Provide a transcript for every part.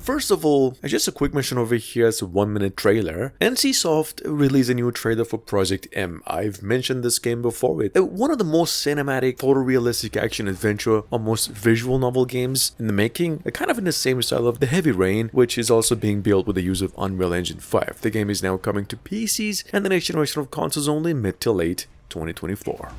First of all, just a quick mention over here as a 1-minute trailer. NCSoft released a new trailer for Project M. I've mentioned this game before. It's one of the most cinematic, photorealistic action-adventure, almost visual novel games in the making, kind of in the same style of The Heavy Rain, which is also being built with the use of Unreal Engine 5. The game is now coming to PCs and the next generation of consoles only mid to late 2024.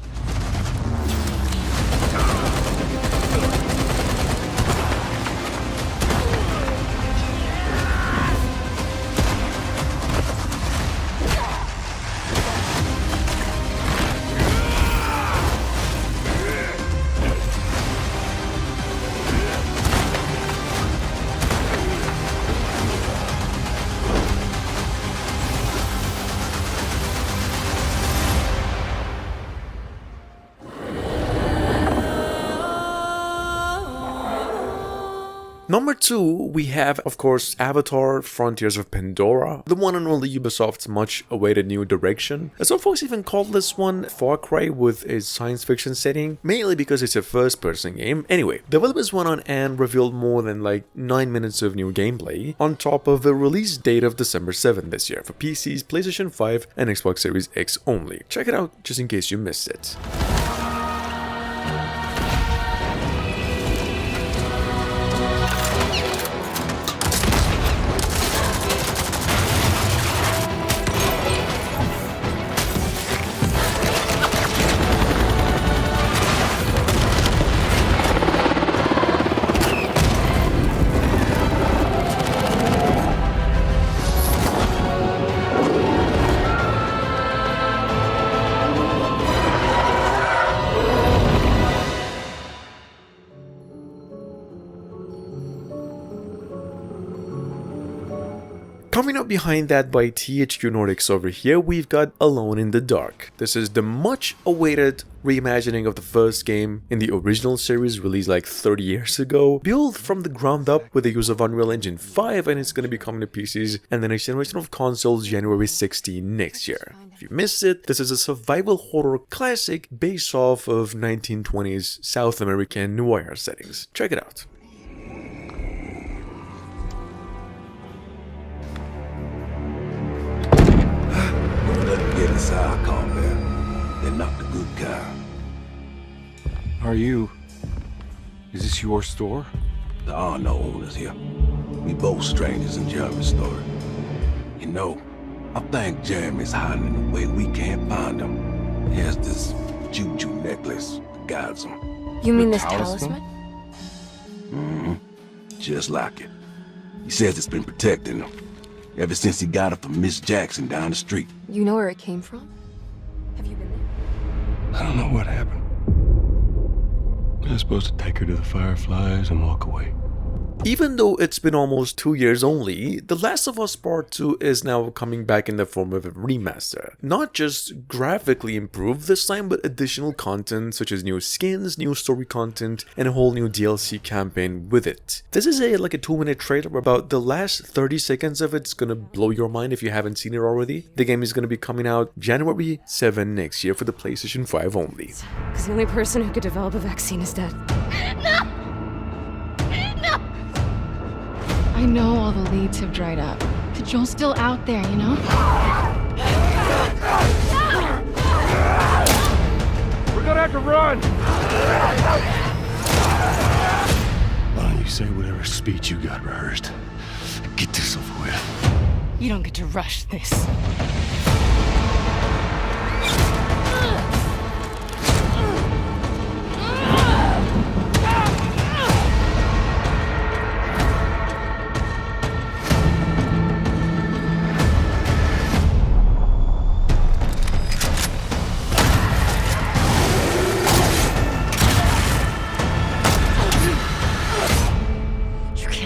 Number 2, we have, of course, Avatar: Frontiers of Pandora, the one and only Ubisoft's much-awaited new direction. Some folks even call this one Far Cry with a science fiction setting, mainly because it's a first-person game. Anyway, developers went on and revealed more than 9 minutes of new gameplay, on top of a release date of December 7th this year for PCs, PlayStation 5, and Xbox Series X only. Check it out just in case you missed it. Coming up behind that by THQ Nordics over here, we've got Alone in the Dark. This is the much-awaited reimagining of the first game in the original series released 30 years ago, built from the ground up with the use of Unreal Engine 5, and it's going to be coming to PCs and the next generation of consoles January 16 next year. If you missed it, this is a survival horror classic based off of 1920s South American noir settings. Check it out. Get inside combat. They're not the good kind. Is this your store? There are no owners here. We both strangers in Jeremy's story. You know, I think Jeremy's hiding in a way we can't find him. He has this juju necklace that guides him. You mean this talisman? Mm-hmm. Just like it. He says it's been protecting him ever since he got it from Miss Jackson down the street. You know where it came from? Have you been there? I don't know what happened. I was supposed to take her to the Fireflies and walk away. Even though it's been almost 2 years only, The Last of Us Part 2 is now coming back in the form of a remaster. Not just graphically improved this time, but additional content such as new skins, new story content, and a whole new DLC campaign with it. This is a 2-minute trailer. About the last 30 seconds of it's gonna blow your mind if you haven't seen it already. The game is gonna be coming out January 7 next year for the PlayStation 5 only. Because the only person who could develop a vaccine is dead. No! I know all the leads have dried up, but Joel's still out there, you know? We're gonna have to run! Why don't you say whatever speech you got rehearsed? Get this over with. You don't get to rush this.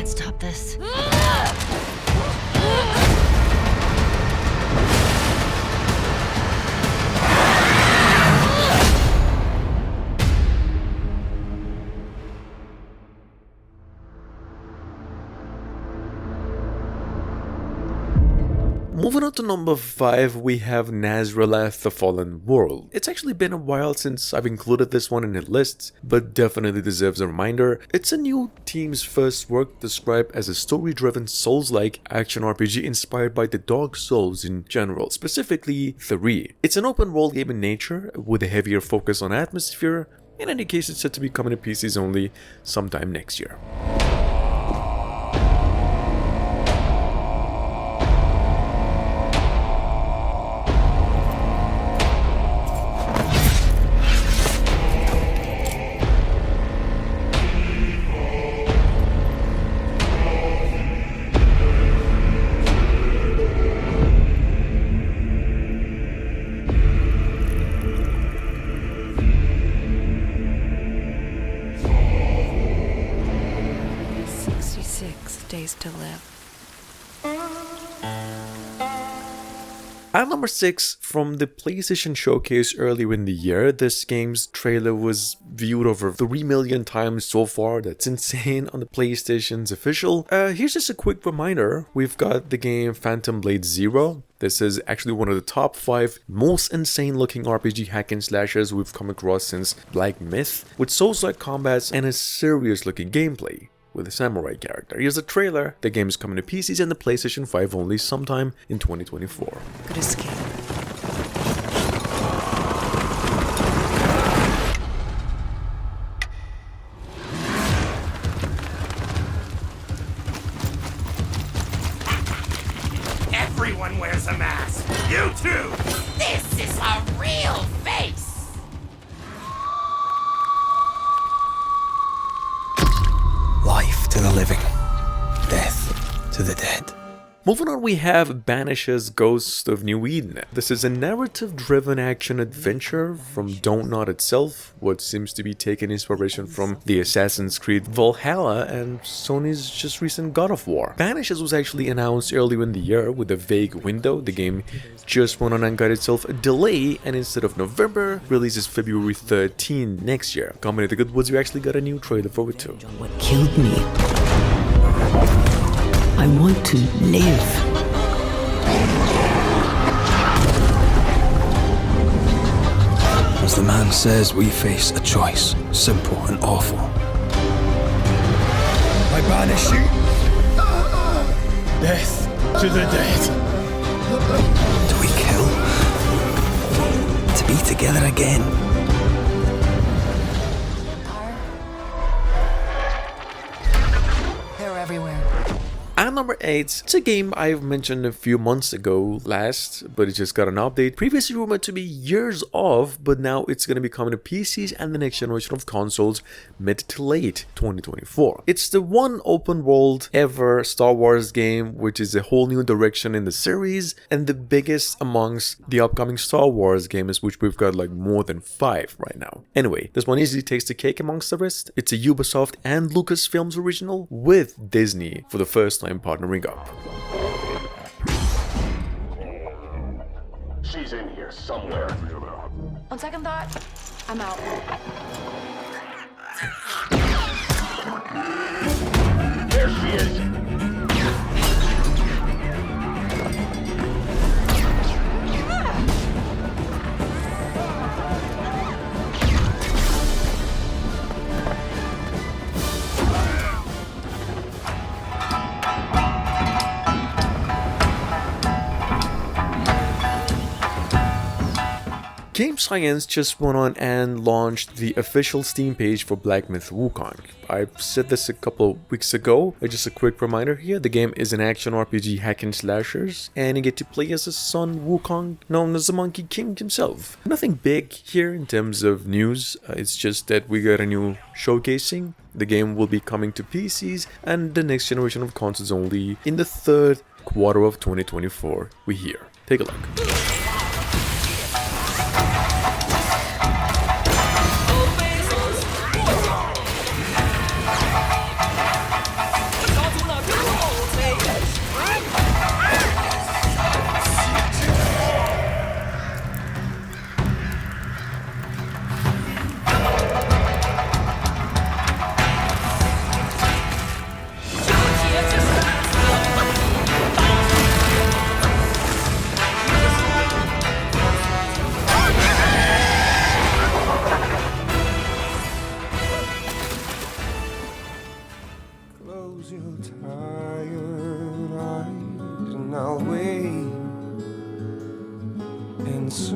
Stop this. to number 5, we have Nazralath The Fallen World. It's actually been a while since I've included this one in the lists, but definitely deserves a reminder. It's a new team's first work described as a story-driven Souls-like action RPG inspired by the Dark Souls in general, specifically 3. It's an open world game in nature, with a heavier focus on atmosphere. In any case, it's set to be coming to PCs only sometime next year. Days to live. At number 6, from the PlayStation Showcase earlier in the year, this game's trailer was viewed over 3 million times so far. That's insane on the PlayStation's official. Here's just a quick reminder. We've got the game Phantom Blade Zero. This is actually one of the top 5 most insane looking RPG hack and slashers we've come across since Black Myth, with Souls-like combats and a serious looking gameplay with a samurai character. Here's a trailer. The game is coming to PCs and the PlayStation 5 only sometime in 2024. Good escape. Everyone wears a mask. You too. This is a real face. Life to the living, death to the dead. Moving on, we have Banish's Ghost of New Eden. This is a narrative-driven action-adventure from Don't Nod itself, what seems to be taking inspiration from the Assassin's Creed Valhalla and Sony's just recent God of War. Banishes was actually announced earlier in the year with a vague window. The game just went on and got itself a delay, and instead of November, releases February 13 next year. Coming to the good woods, we actually got a new trailer for it too. What killed me? I want to live. As the man says, we face a choice, simple and awful. I banish you. Death to the dead. Do we kill? To be together again. They're everywhere. At number 8, it's a game I've mentioned a few months ago last, but it just got an update. Previously rumored to be years off, but now it's going to be coming to PCs and the next generation of consoles mid to late 2024. It's the one open world ever Star Wars game, which is a whole new direction in the series, and the biggest amongst the upcoming Star Wars games, which we've got like more than 5 right now. Anyway, this one easily takes the cake amongst the rest. It's a Ubisoft and Lucasfilms original with Disney for the first time partnering up. She's in here somewhere. On second thought, I'm out. There she is. Game Science just went on and launched the official Steam page for Black Myth Wukong. I've said this a couple of weeks ago, just a quick reminder here. The game is an action RPG hack and slashers, and you get to play as a son Wukong, known as the Monkey King himself. Nothing big here in terms of news, it's just that we got a new showcasing. The game will be coming to PCs and the next generation of consoles only in the third quarter of 2024, we hear. Take a look.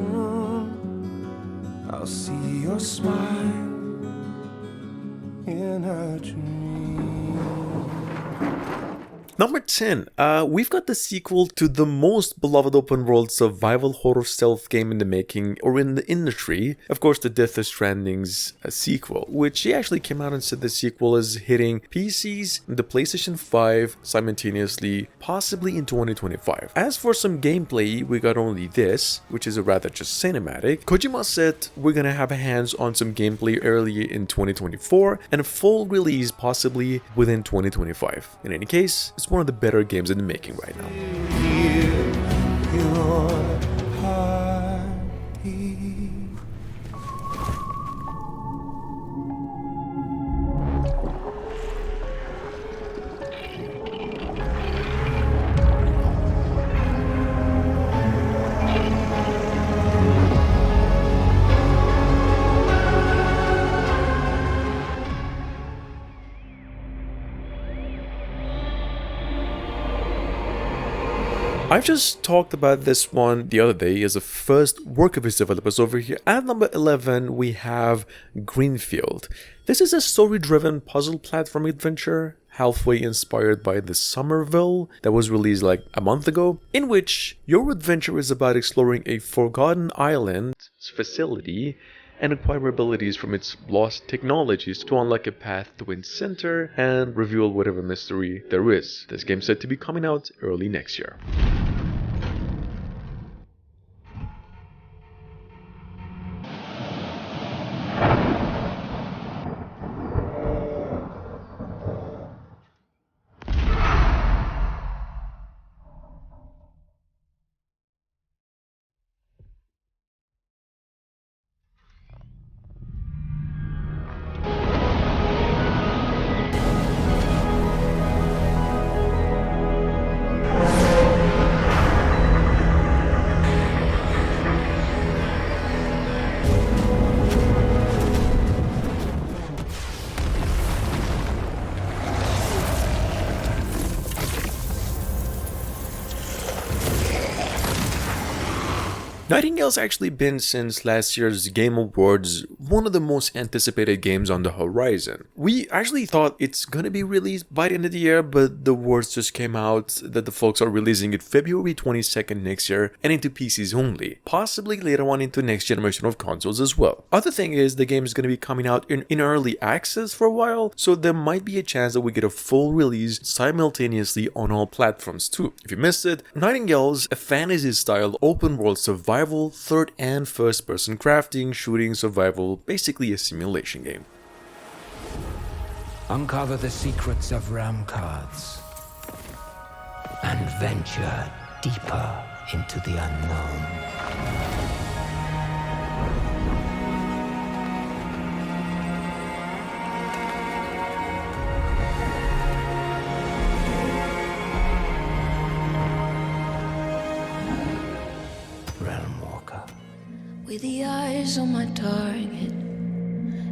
soon I'll see your smile in a dream. Number 10, we've got the sequel to the most beloved open world survival horror stealth game in the making or in the industry. Of course, the Death Stranding's sequel, which he actually came out and said the sequel is hitting PCs and the PlayStation 5 simultaneously, possibly in 2025. As for some gameplay, we got only this, which is a rather just cinematic. Kojima said we're gonna have hands on some gameplay early in 2024 and a full release possibly within 2025. In any case, it's one of the better games in the making right now. I've just talked about this one the other day as the first work of his developers over here. At number 11, we have Greenfield. This is a story-driven puzzle platform adventure, halfway inspired by the Somerville that was released like a month ago, in which your adventure is about exploring a forgotten island facility and acquire abilities from its lost technologies to unlock a path to its center and reveal whatever mystery there is. This game's said to be coming out early next year. Nightingale's actually been, since last year's Game Awards, one of the most anticipated games on the horizon. We actually thought it's gonna be released by the end of the year, but the words just came out that the folks are releasing it February 22nd next year and into PCs only, possibly later on into next generation of consoles as well. Other thing is, the game is gonna be coming out in early access for a while, so there might be a chance that we get a full release simultaneously on all platforms too. If you missed it, Nightingale's a fantasy-style open-world survival, third and first-person crafting, shooting, survival, basically a simulation game. Uncover the secrets of realm cards and venture deeper into the unknown. With the eyes on my target,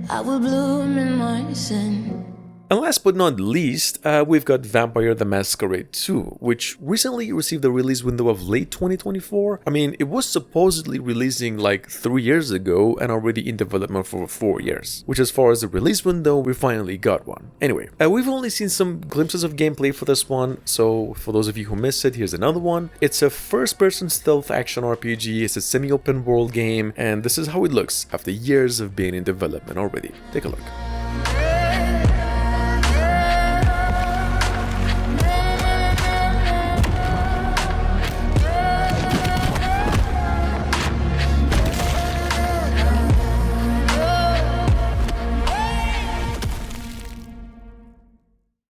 I will bloom in my sin. And last but not least, we've got Vampire the Masquerade 2, which recently received a release window of late 2024. I mean, it was supposedly releasing like 3 years ago and already in development for 4 years, which as far as the release window, we finally got one. Anyway, we've only seen some glimpses of gameplay for this one, so for those of you who missed it, here's another one. It's a first-person stealth action RPG, it's a semi-open world game, and this is how it looks after years of being in development already. Take a look.